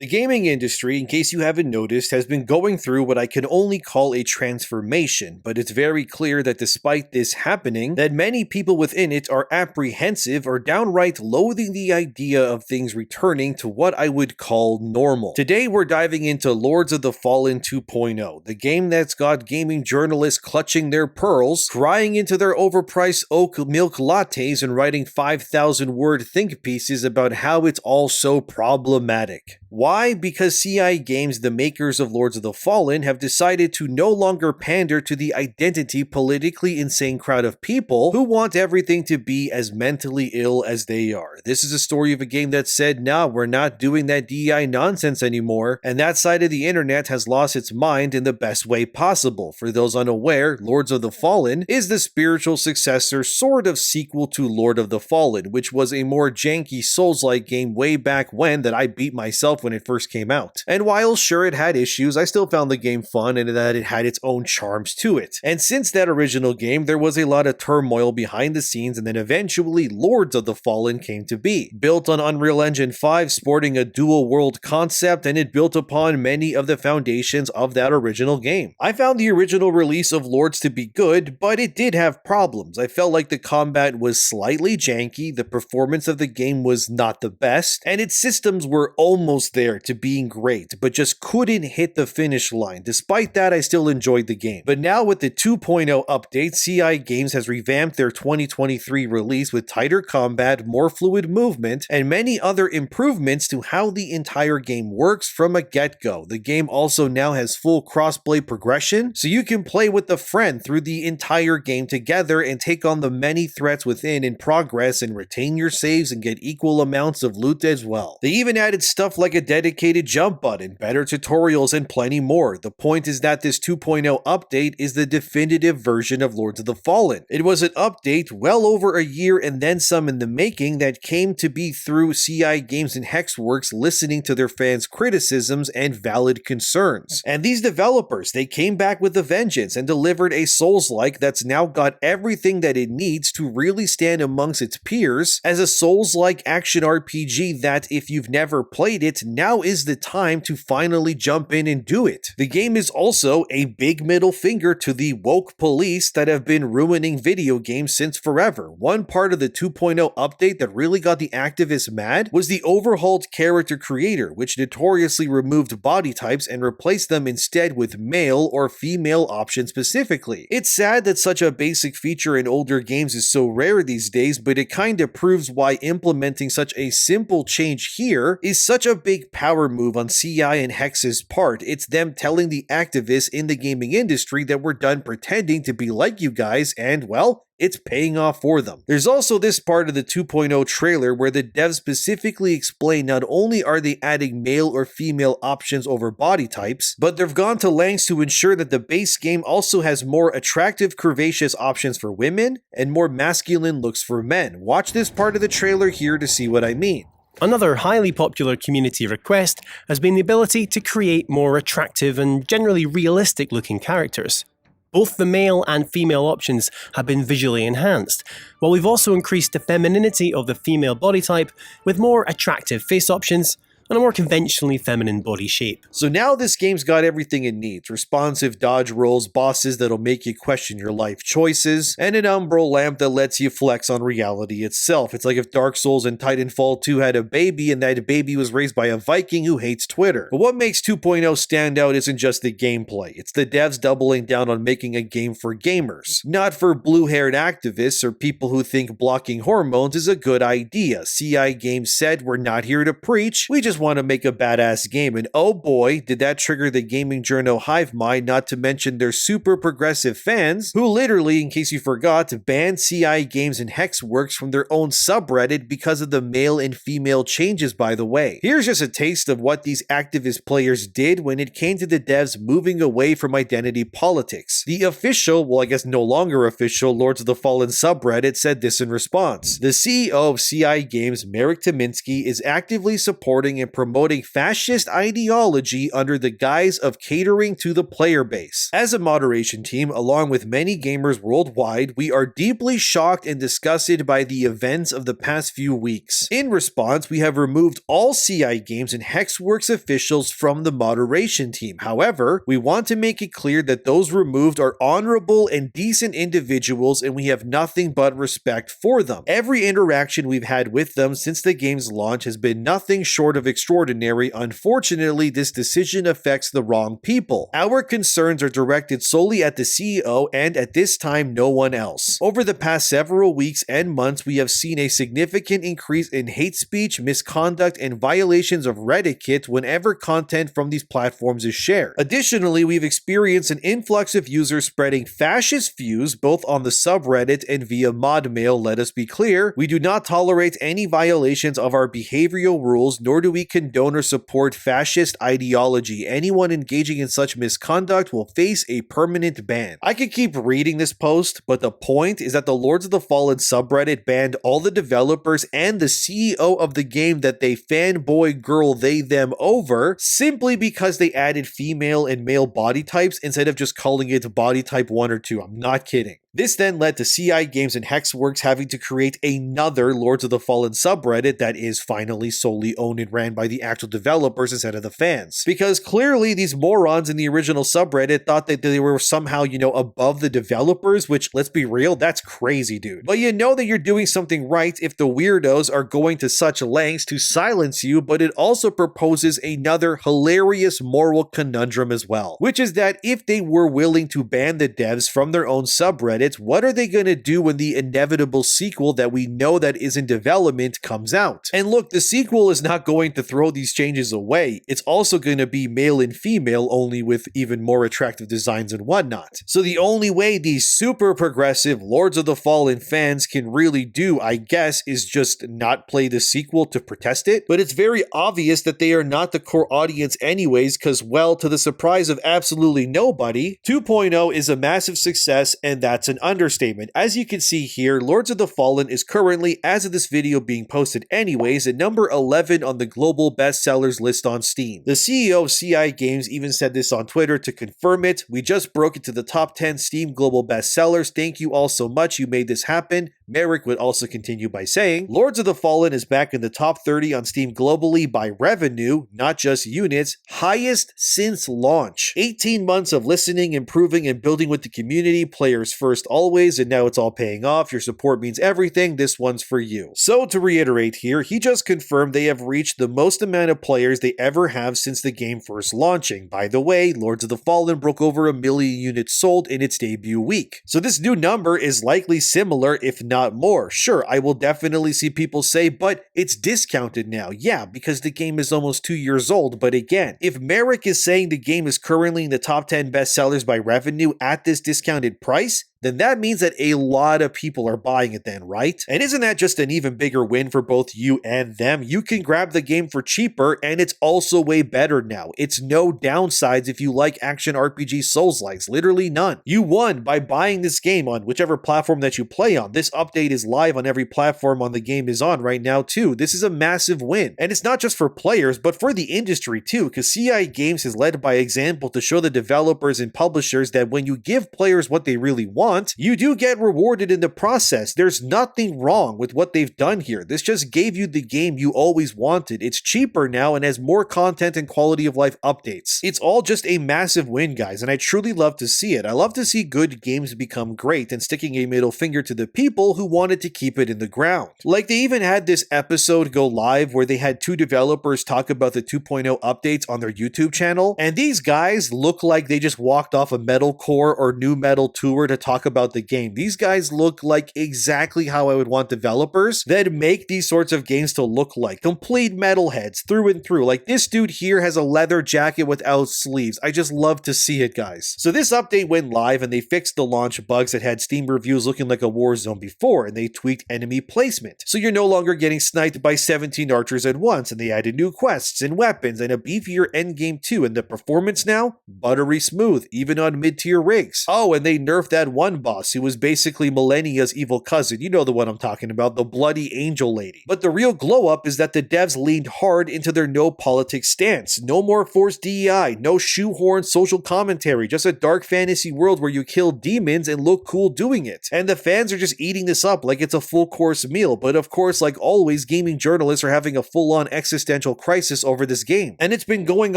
The gaming industry, in case you haven't noticed, has been going through what I can only call a transformation, but it's very clear that despite this happening, that many people within it are apprehensive or downright loathing the idea of things returning to what I would call normal. Today we're diving into Lords of the Fallen 2.0, the game that's got gaming journalists clutching their pearls, crying into their overpriced oat milk lattes and writing 5,000-word think pieces about how it's all so problematic. Why? Because CI Games, the makers of Lords of the Fallen, have decided to no longer pander to the identity politically insane crowd of people who want everything to be as mentally ill as they are. This is a story of a game that said, nah, we're not doing that DEI nonsense anymore, and that side of the internet has lost its mind in the best way possible. For those unaware, Lords of the Fallen is the spiritual successor sort of sequel to Lord of the Fallen, which was a more janky Souls-like game way back when that I beat myself when it first came out. And while sure it had issues, I still found the game fun and that it had its own charms to it. And since that original game, there was a lot of turmoil behind the scenes, and then eventually Lords of the Fallen came to be. Built on Unreal Engine 5, sporting a dual world concept, and it built upon many of the foundations of that original game. I found the original release of Lords to be good, but it did have problems. I felt like the combat was slightly janky, the performance of the game was not the best, and its systems were almost there to being great, but just couldn't hit the finish line. Despite that, I still enjoyed the game. But now with the 2.0 update, CI Games has revamped their 2023 release with tighter combat, more fluid movement, and many other improvements to how the entire game works from a get-go. The game also now has full crossplay progression, so you can play with a friend through the entire game together and take on the many threats within in progress and retain your saves and get equal amounts of loot as well. They even added stuff like a dedicated jump button, better tutorials, and plenty more. The point is that this 2.0 update is the definitive version of Lords of the Fallen. It was an update well over a year and then some in the making that came to be through CI Games and Hexworks listening to their fans' criticisms and valid concerns. And these developers, they came back with a vengeance and delivered a Souls-like that's now got everything that it needs to really stand amongst its peers as a Souls-like action RPG that, if you've never played it, now is the time to finally jump in and do it. The game is also a big middle finger to the woke police that have been ruining video games since forever. One part of the 2.0 update that really got the activists mad was the overhauled character creator, which notoriously removed body types and replaced them instead with male or female options specifically. It's sad that such a basic feature in older games is so rare these days, but it kinda proves why implementing such a simple change here is such a big power move on CI and Hex's part. It's them telling the activists in the gaming industry that we're done pretending to be like you guys, and well, it's paying off for them. There's also this part of the 2.0 trailer where the devs specifically explain not only are they adding male or female options over body types, but they've gone to lengths to ensure that the base game also has more attractive curvaceous options for women and more masculine looks for men. Watch this part of the trailer here to see what I mean. Another highly popular community request has been the ability to create more attractive and generally realistic looking characters. Both the male and female options have been visually enhanced, while we've also increased the femininity of the female body type with more attractive face options and a more conventionally feminine body shape. So now this game's got everything it needs. Responsive dodge rolls, bosses that'll make you question your life choices, and an umbral lamp that lets you flex on reality itself. It's like if Dark Souls and Titanfall 2 had a baby and that baby was raised by a Viking who hates Twitter. But what makes 2.0 stand out isn't just the gameplay. It's the devs doubling down on making a game for gamers, not for blue-haired activists or people who think blocking hormones is a good idea. CI Games said, we're not here to preach, we just want to make a badass game, and oh boy, did that trigger the gaming journo hive mind, not to mention their super progressive fans, who literally, in case you forgot, banned CI Games and Hexworks from their own subreddit because of the male and female changes, by the way. Here's just a taste of what these activist players did when it came to the devs moving away from identity politics. The official, well I guess no longer official, Lords of the Fallen subreddit said this in response. The CEO of CI Games, Marek Tymiński, is actively supporting and and promoting fascist ideology under the guise of catering to the player base. As a moderation team, along with many gamers worldwide, we are deeply shocked and disgusted by the events of the past few weeks. In response, we have removed all CI Games and Hexworks officials from the moderation team. However, we want to make it clear that those removed are honorable and decent individuals, and we have nothing but respect for them. Every interaction we've had with them since the game's launch has been nothing short of extraordinary. Unfortunately, this decision affects the wrong people. Our concerns are directed solely at the CEO and at this time no one else. Over the past several weeks and months, we have seen a significant increase in hate speech, misconduct, and violations of Reddit whenever content from these platforms is shared. Additionally, we've experienced an influx of users spreading fascist views both on the subreddit and via mod mail. Let us be clear, we do not tolerate any violations of our behavioral rules, nor do we condone or support fascist ideology. Anyone engaging in such misconduct will face a permanent ban. I could keep reading this post, but the point is that the Lords of the Fallen subreddit banned all the developers and the CEO of the game that they fanboy girl they them over simply because they added female and male body types instead of just calling it body type 1 or 2. I'm not kidding. This then led to CI Games and Hexworks having to create another Lords of the Fallen subreddit that is finally solely owned and ran by the actual developers instead of the fans. Because clearly these morons in the original subreddit thought that they were somehow, above the developers, which, let's be real, that's crazy, dude. But you know that you're doing something right if the weirdos are going to such lengths to silence you, but it also proposes another hilarious moral conundrum as well, which is that if they were willing to ban the devs from their own subreddit, what are they going to do when the inevitable sequel that we know that is in development comes out? And look, the sequel is not going to throw these changes away. It's also going to be male and female, only with even more attractive designs and whatnot. So the only way these super progressive Lords of the Fallen fans can really do, I guess, is just not play the sequel to protest it. But it's very obvious that they are not the core audience anyways, because, well, to the surprise of absolutely nobody, 2.0 is a massive success, and that's an understatement. As you can see here, Lords of the Fallen is currently, as of this video being posted anyways, at number 11 on the global bestsellers list on Steam. The CEO of CI Games even said this on Twitter to confirm it. We just broke into the top 10 Steam global bestsellers. Thank you all so much. You made this happen. Merrick would also continue by saying, Lords of the Fallen is back in the top 30 on Steam globally by revenue, not just units, highest since launch. 18 months of listening, improving, and building with the community, players first always, and now it's all paying off. Your support means everything. This one's for you. So to reiterate here, he just confirmed they have reached the most amount of players they ever have since the game first launching. By the way, Lords of the Fallen broke over 1 million units sold in its debut week. So this new number is likely similar, if not more. Sure, I will definitely see people say, but it's discounted now. Yeah, because the game is almost 2 years old. But again, if Merrick is saying the game is currently in the top 10 bestsellers by revenue at this discounted price, then that means that a lot of people are buying it then, right? And isn't that just an even bigger win for both you and them? You can grab the game for cheaper, and it's also way better now. It's no downsides if you like action RPG Souls-likes, literally none. You won by buying this game on whichever platform that you play on. This update is live on every platform on the game is on right now too. This is a massive win. And it's not just for players, but for the industry too, because CI Games has led by example to show the developers and publishers that when you give players what they really want, you do get rewarded in the process. There's nothing wrong with what they've done here. This just gave you the game you always wanted. It's cheaper now and has more content and quality of life updates. It's all just a massive win, guys, and I truly love to see it. I love to see good games become great and sticking a middle finger to the people who wanted to keep it in the ground. Like they even had this episode go live where they had 2 developers talk about the 2.0 updates on their YouTube channel, and these guys look like they just walked off a metalcore or new metal tour to talk about the game. These guys look like exactly how I would want developers that make these sorts of games to look like. Complete metalheads through and through. Like this dude here has a leather jacket without sleeves. I just love to see it, guys. So this update went live and they fixed the launch bugs that had Steam reviews looking like a war zone before, and they tweaked enemy placement. So you're no longer getting sniped by 17 archers at once, and they added new quests and weapons and a beefier endgame too, and the performance now, buttery smooth, even on mid-tier rigs. Oh, and they nerfed that one gun boss who was basically Millennia's evil cousin. You know the one I'm talking about, the bloody angel lady. But the real glow up is that the devs leaned hard into their no politics stance. No more forced DEI, no shoehorn social commentary, just a dark fantasy world where you kill demons and look cool doing it. And the fans are just eating this up like it's a full course meal. But of course, like always, gaming journalists are having a full-on existential crisis over this game. And it's been going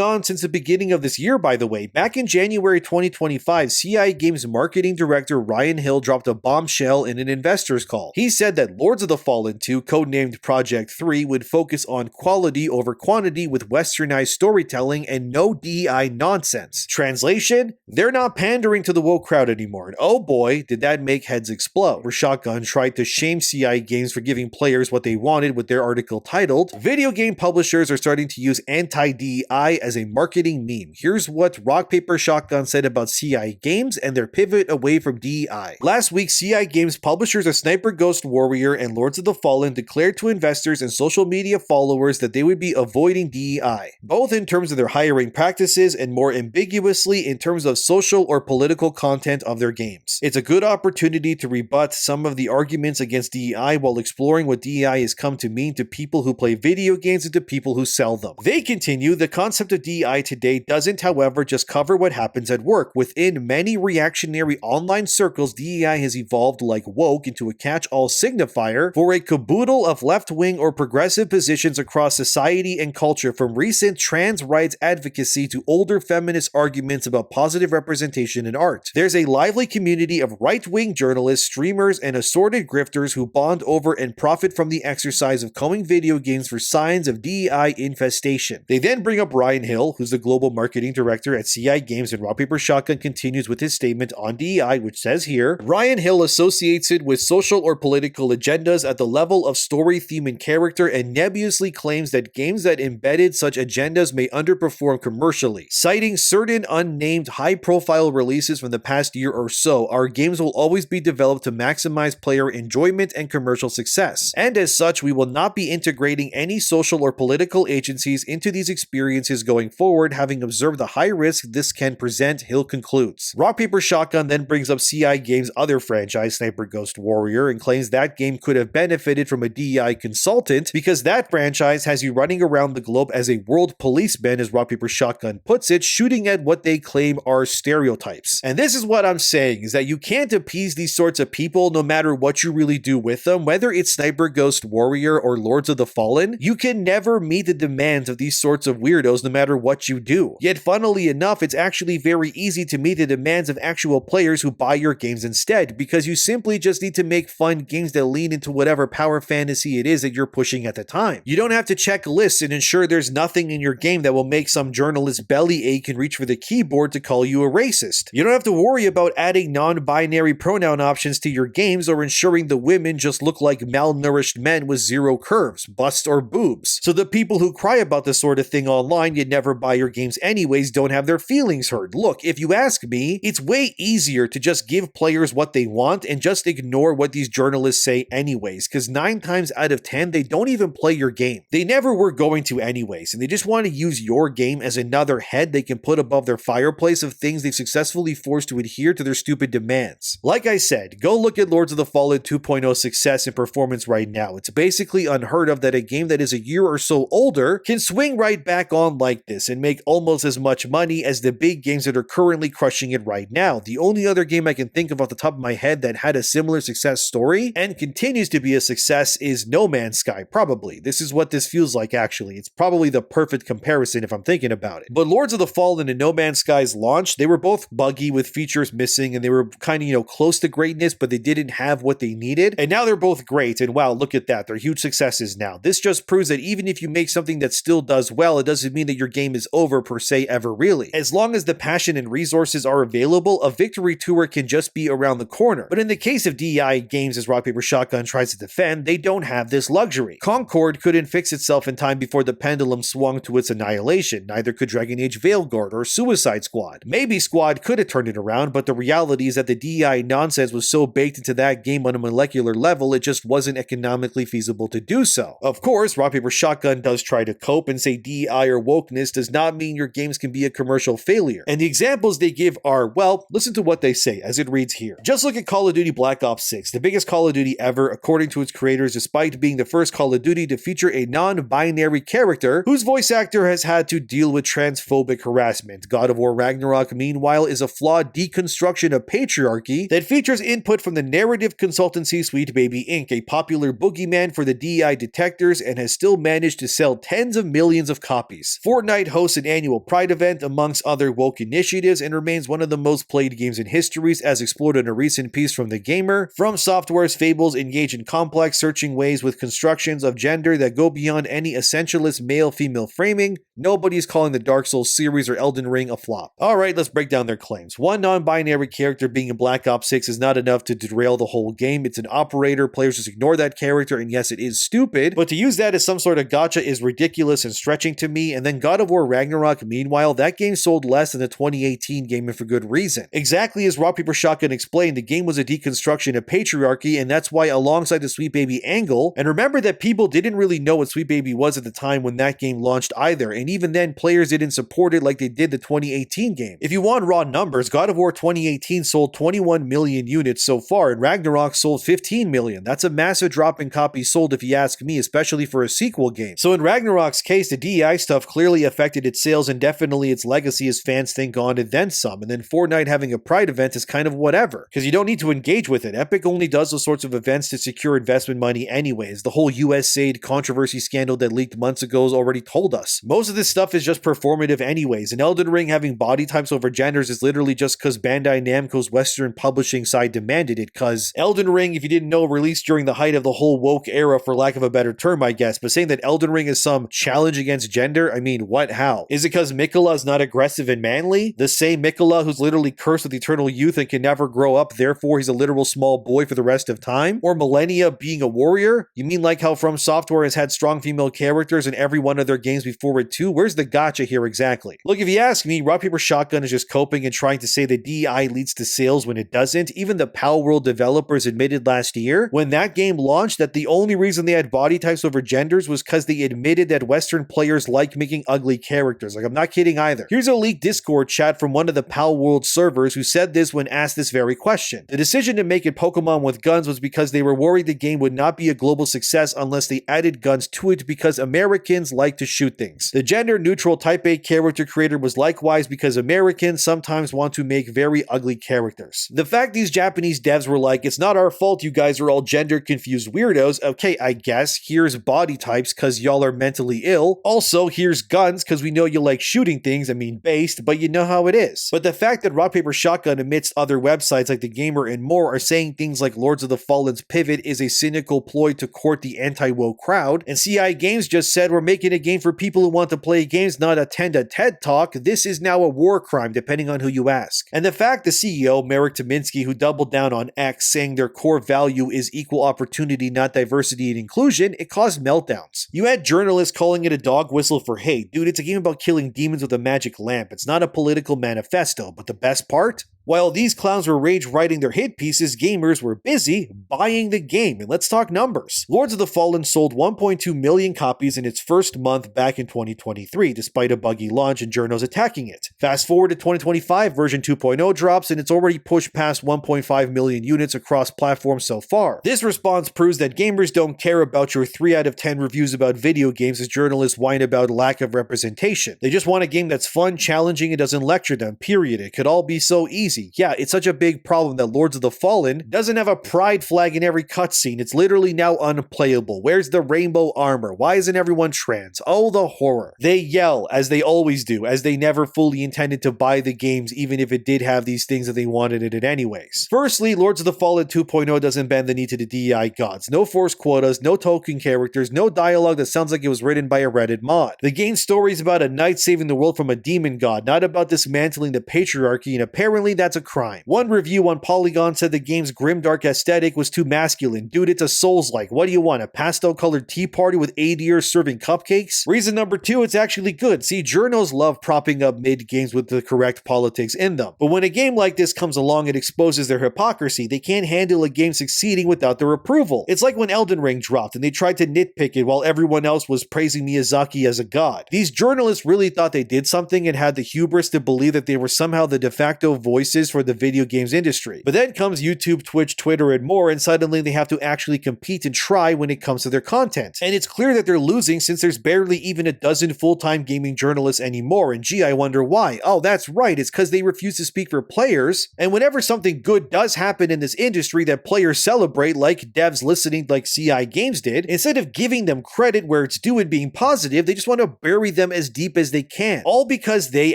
on since the beginning of this year, by the way. Back in January 2025, CI Games marketing director Ryan Hill dropped a bombshell in an investor's call. He said that Lords of the Fallen 2, codenamed Project 3, would focus on quality over quantity with westernized storytelling and no DEI nonsense. Translation? They're not pandering to the woke crowd anymore. And oh boy, did that make heads explode. Where Shotgun tried to shame CI Games for giving players what they wanted with their article titled, "Video game publishers are starting to use anti-DEI as a marketing meme." Here's what Rock Paper Shotgun said about CI Games and their pivot away from DEI. Last week, CI Games publishers of Sniper Ghost Warrior and Lords of the Fallen declared to investors and social media followers that they would be avoiding DEI, both in terms of their hiring practices and more ambiguously in terms of social or political content of their games. It's a good opportunity to rebut some of the arguments against DEI while exploring what DEI has come to mean to people who play video games and to people who sell them. They continue, the concept of DEI today doesn't, however, just cover what happens at work. Within many reactionary online circles, DEI has evolved like woke into a catch-all signifier for a caboodle of left-wing or progressive positions across society and culture, from recent trans rights advocacy to older feminist arguments about positive representation in art. There's a lively community of right-wing journalists, streamers, and assorted grifters who bond over and profit from the exercise of combing video games for signs of DEI infestation. They then bring up Ryan Hill, who's the global marketing director at CI Games, and Rock Paper Shotgun continues with his statement on DEI, which says here, Ryan Hill associates it with social or political agendas at the level of story, theme, and character, and nebulously claims that games that embedded such agendas may underperform commercially. Citing certain unnamed high-profile releases from the past year or so, our games will always be developed to maximize player enjoyment and commercial success. And as such, we will not be integrating any social or political agencies into these experiences going forward, having observed the high risk this can present, Hill concludes. Rock Paper Shotgun then brings up CI Games' other franchise, Sniper Ghost Warrior, and claims that game could have benefited from a DEI consultant because that franchise has you running around the globe as a world policeman, as Rock Paper Shotgun puts it, shooting at what they claim are stereotypes. And this is what I'm saying, is that you can't appease these sorts of people no matter what you really do with them, whether it's Sniper Ghost Warrior or Lords of the Fallen. You can never meet the demands of these sorts of weirdos no matter what you do. Yet funnily enough, it's actually very easy to meet the demands of actual players who buy your games instead, because you simply just need to make fun games that lean into whatever power fantasy it is that you're pushing at the time. You don't have to check lists and ensure there's nothing in your game that will make some journalist belly ache and reach for the keyboard to call you a racist. You don't have to worry about adding non-binary pronoun options to your games or ensuring the women just look like malnourished men with zero curves, busts, or boobs. So the people who cry about this sort of thing online yet never buy your games anyways don't have their feelings hurt. Look, if you ask me, it's way easier to just give players what they want and just ignore what these journalists say anyways, because 9 times out of 10 they don't even play your game. They never were going to anyways, and they just want to use your game as another head they can put above their fireplace of things they've successfully forced to adhere to their stupid demands. Like I said, go look at Lords of the Fallen 2.0 success and performance right now. It's basically unheard of that a game that is a year or so older can swing right back on like this and make almost as much money as the big games that are currently crushing it right now. The only other game I can think of off the top of my head that had a similar success story and continues to be a success is No Man's Sky, probably. This is what this feels like actually. It's probably the perfect comparison if I'm thinking about it. But Lords of the Fallen and No Man's Sky's launch, they were both buggy with features missing, and they were kind of, close to greatness, but they didn't have what they needed. And now they're both great, and wow, look at that. They're huge successes now. This just proves that even if you make something that still does well, it doesn't mean that your game is over per se ever really. As long as the passion and resources are available, a victory tour can just be around the corner. But in the case of DEI Games, as Rock Paper Shotgun tries to defend, they don't have this luxury. Concord couldn't fix itself in time before the pendulum swung to its annihilation. Neither could Dragon Age Veilguard or Suicide Squad. Maybe Squad could have turned it around, but the reality is that the DEI nonsense was so baked into that game on a molecular level, it just wasn't economically feasible to do so. Of course, Rock Paper Shotgun does try to cope and say DEI or wokeness does not mean your games can be a commercial failure. And the examples they give are, well, listen to what they say, as it reads here. Just look at Call of Duty Black Ops 6, the biggest Call of Duty ever according to its creators, despite being the first Call of Duty to feature a non-binary character whose voice actor has had to deal with transphobic harassment. God of War Ragnarok, meanwhile, is a flawed deconstruction of patriarchy that features input from the narrative consultancy Sweet Baby Inc., a popular boogeyman for the DEI detectors, and has still managed to sell tens of millions of copies. Fortnite hosts an annual Pride event amongst other woke initiatives and remains one of the most played games in history, as explored in a recent piece from The Gamer. From Software's fables engage in complex, searching ways with constructions of gender that go beyond any essentialist male-female framing. Nobody's calling the Dark Souls series or Elden Ring a flop. Alright, let's break down their claims. One non-binary character being in Black Ops 6 is not enough to derail the whole game. It's an operator, players just ignore that character, and yes, it is stupid, but to use that as some sort of gotcha is ridiculous and stretching to me. And then God of War Ragnarok, meanwhile, that game sold less than the 2018 game, and for good reason. Exactly as Rock Paper Shotgun explained, the game was a deconstruction of patriarchy, and that's why alongside the Sweet Baby angle, and remember that people didn't really know what Sweet Baby was at the time when that game launched either, and even then players didn't support it like they did the 2018 game. If you want raw numbers, God of War 2018 sold 21 million units so far, and Ragnarok sold 15 million. That's a massive drop in copies sold if you ask me, especially for a sequel game. So in Ragnarok's case, the DEI stuff clearly affected its sales and definitely its legacy, as fans think on and then some, and then Fortnite having a Pride event is kind of whatever, because you don't need to engage with it. Epic only does those sorts of events to secure investment money anyways. The whole USAID controversy scandal that leaked months ago has already told us. Most of this stuff is just performative anyways, and Elden Ring having body types over genders is literally just because Bandai Namco's Western publishing side demanded it, because Elden Ring, if you didn't know, released during the height of the whole woke era, for lack of a better term I guess, but saying that Elden Ring is some challenge against gender, I mean, what, how? Is it because Miquella is not aggressive and manly? The same Miquella who's literally cursed with eternal youth and can never grow up, therefore he's a literal small boy for the rest of time? Or Millennia being a warrior? You mean like how From Software has had strong female characters in every one of their games before it too? Where's the gotcha here exactly? Look, if you ask me, Rock Paper Shotgun is just coping and trying to say that DEI leads to sales when it doesn't. Even the Palworld developers admitted last year, when that game launched, that the only reason they had body types over genders was because they admitted that Western players like making ugly characters. Like, I'm not kidding either. Here's a leaked Discord chat from one of the Palworld servers who said this when asked this very question. The decision to make it Pokemon with guns was because they were worried the game would not be a global success unless they added guns to it, because Americans like to shoot things. The gender-neutral Type A character creator was likewise because Americans sometimes want to make very ugly characters. The fact these Japanese devs were like, it's not our fault you guys are all gender-confused weirdos, okay, I guess, here's body types because y'all are mentally ill. Also, here's guns because we know you like shooting things, I mean based, but you know how it is. But the fact that Rock Paper Shotgun amidst other websites like The Gamer and more are saying things like Lords of the Fallen's pivot is a cynical ploy to court the anti-woke crowd, and CI Games just said we're making a game for people who want to play games, not attend a TED Talk, this is now a war crime depending on who you ask. And the fact the CEO, Marek Tymiński, who doubled down on X saying their core value is equal opportunity, not diversity and inclusion, it caused meltdowns. You had journalists calling it a dog whistle for hate. Dude, it's a game about killing demons with a magic lamp. It's not a political manifesto, but the best part? While these clowns were rage writing their hit pieces, gamers were busy buying the game. And let's talk numbers. Lords of the Fallen sold 1.2 million copies in its first month back in 2023, despite a buggy launch and journos attacking it. Fast forward to 2025, version 2.0 drops, and it's already pushed past 1.5 million units across platforms so far. This response proves that gamers don't care about your 3 out of 10 reviews about video games as journalists whine about lack of representation. They just want a game that's fun, challenging, and doesn't lecture them, period. It could all be so easy. Yeah, it's such a big problem that Lords of the Fallen doesn't have a pride flag in every cutscene. It's literally now unplayable. Where's the rainbow armor? Why isn't everyone trans? Oh, the horror. They yell, as they always do, as they never fully intended to buy the games, even if it did have these things that they wanted in it anyways. Firstly, Lords of the Fallen 2.0 doesn't bend the knee to the DEI gods. No forced quotas, no token characters, no dialogue that sounds like it was written by a Reddit mod. The game's story is about a knight saving the world from a demon god, not about dismantling the patriarchy, and apparently that's a crime. One review on Polygon said the game's grimdark aesthetic was too masculine. Dude, it's a Souls-like. What do you want, a pastel-colored tea party with ADers serving cupcakes? Reason number 2, it's actually good. See, journos love propping up mid-games with the correct politics in them. But when a game like this comes along, it exposes their hypocrisy. They can't handle a game succeeding without their approval. It's like when Elden Ring dropped and they tried to nitpick it while everyone else was praising Miyazaki as a god. These journalists really thought they did something and had the hubris to believe that they were somehow the de facto voices services for the video games industry. But then comes YouTube, Twitch, Twitter, and more, and suddenly they have to actually compete and try when it comes to their content. And it's clear that they're losing since there's barely even a dozen full-time gaming journalists anymore, and gee, I wonder why. Oh, that's right, it's because they refuse to speak for players, and whenever something good does happen in this industry that players celebrate, like devs listening like CI Games did, instead of giving them credit where it's due and being positive, they just want to bury them as deep as they can. All because they,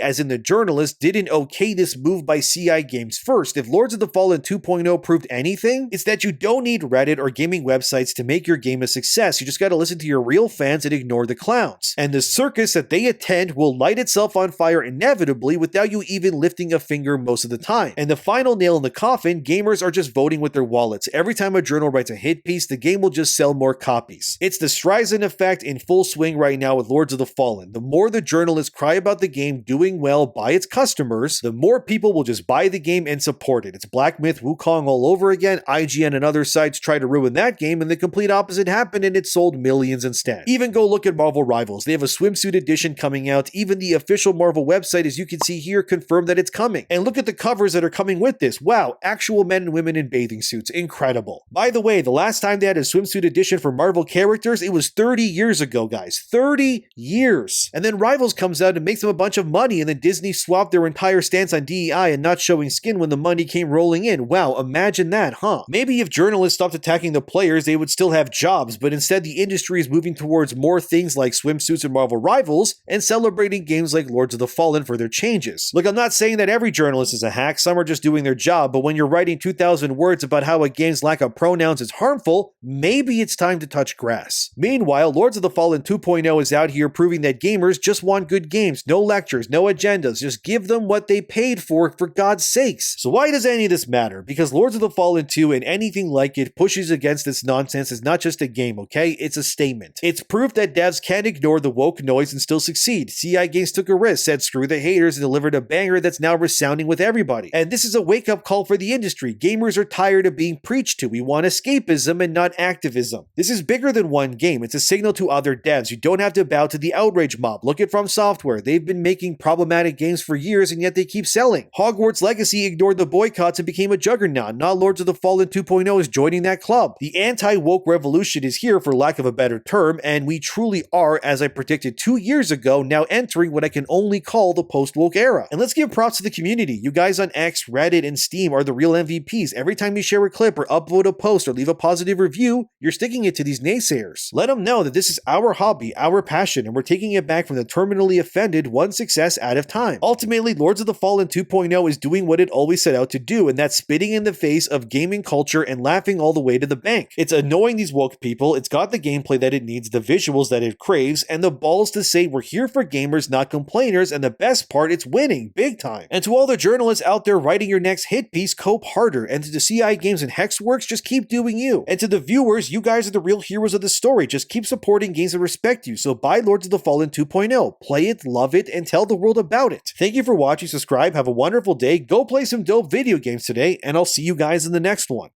as in the journalists, didn't okay this move by CI Games first. If Lords of the Fallen 2.0 proved anything, it's that you don't need Reddit or gaming websites to make your game a success. You just gotta listen to your real fans and ignore the clowns. And the circus that they attend will light itself on fire inevitably without you even lifting a finger most of the time. And the final nail in the coffin, gamers are just voting with their wallets. Every time a journal writes a hit piece, the game will just sell more copies. It's the Streisand effect in full swing right now with Lords of the Fallen. The more the journalists cry about the game doing well by its customers, the more people will just buy the game and support it. It's Black Myth Wukong all over again. IGN and other sites try to ruin that game, and the complete opposite happened, and it sold millions instead. Even go look at Marvel Rivals. They have a swimsuit edition coming out. Even the official Marvel website, as you can see here, confirmed that it's coming. And look at the covers that are coming with this. Wow, actual men and women in bathing suits. Incredible. By the way, the last time they had a swimsuit edition for Marvel characters, it was 30 years ago, guys. 30 years. And then Rivals comes out and makes them a bunch of money, and then Disney swapped their entire stance on DEI and not showing skin when the money came rolling in. Wow, imagine that, huh? Maybe if journalists stopped attacking the players, they would still have jobs, but instead the industry is moving towards more things like swimsuits and Marvel Rivals, and celebrating games like Lords of the Fallen for their changes. Look, I'm not saying that every journalist is a hack, some are just doing their job, but when you're writing 2,000 words about how a game's lack of pronouns is harmful, maybe it's time to touch grass. Meanwhile, Lords of the Fallen 2.0 is out here proving that gamers just want good games, no lectures, no agendas, just give them what they paid for God's sakes. So why does any of this matter? Because Lords of the Fallen 2 and anything like it pushes against this nonsense is not just a game, okay? It's a statement. It's proof that devs can't ignore the woke noise and still succeed. CI Games took a risk, said screw the haters, and delivered a banger that's now resounding with everybody. And this is a wake-up call for the industry. Gamers are tired of being preached to. We want escapism and not activism. This is bigger than one game. It's a signal to other devs. You don't have to bow to the outrage mob. Look at From Software. They've been making problematic games for years, and yet they keep selling. Hogwarts Legacy ignored the boycotts and became a juggernaut. Now Lords of the Fallen 2.0 is joining that club. The anti-woke revolution is here, for lack of a better term, and we truly are, as I predicted 2 years ago, now entering what I can only call the post-woke era. And let's give props to the community. You guys on X, Reddit, and Steam are the real MVPs. Every time you share a clip or upvote a post or leave a positive review, you're sticking it to these naysayers. Let them know that this is our hobby, our passion, and we're taking it back from the terminally offended one success at a time. Ultimately, Lords of the Fallen 2.0 is doing what it always set out to do, and that's spitting in the face of gaming culture and laughing all the way to the bank. It's annoying these woke people, it's got the gameplay that it needs, the visuals that it craves, and the balls to say we're here for gamers, not complainers, and the best part, it's winning, big time. And to all the journalists out there writing your next hit piece, cope harder, and to the CI Games and Hexworks, just keep doing you. And to the viewers, you guys are the real heroes of the story, just keep supporting games that respect you, so buy Lords of the Fallen 2.0, play it, love it, and tell the world about it. Thank you for watching, subscribe, have a wonderful day, go play some dope video games today, and I'll see you guys in the next one.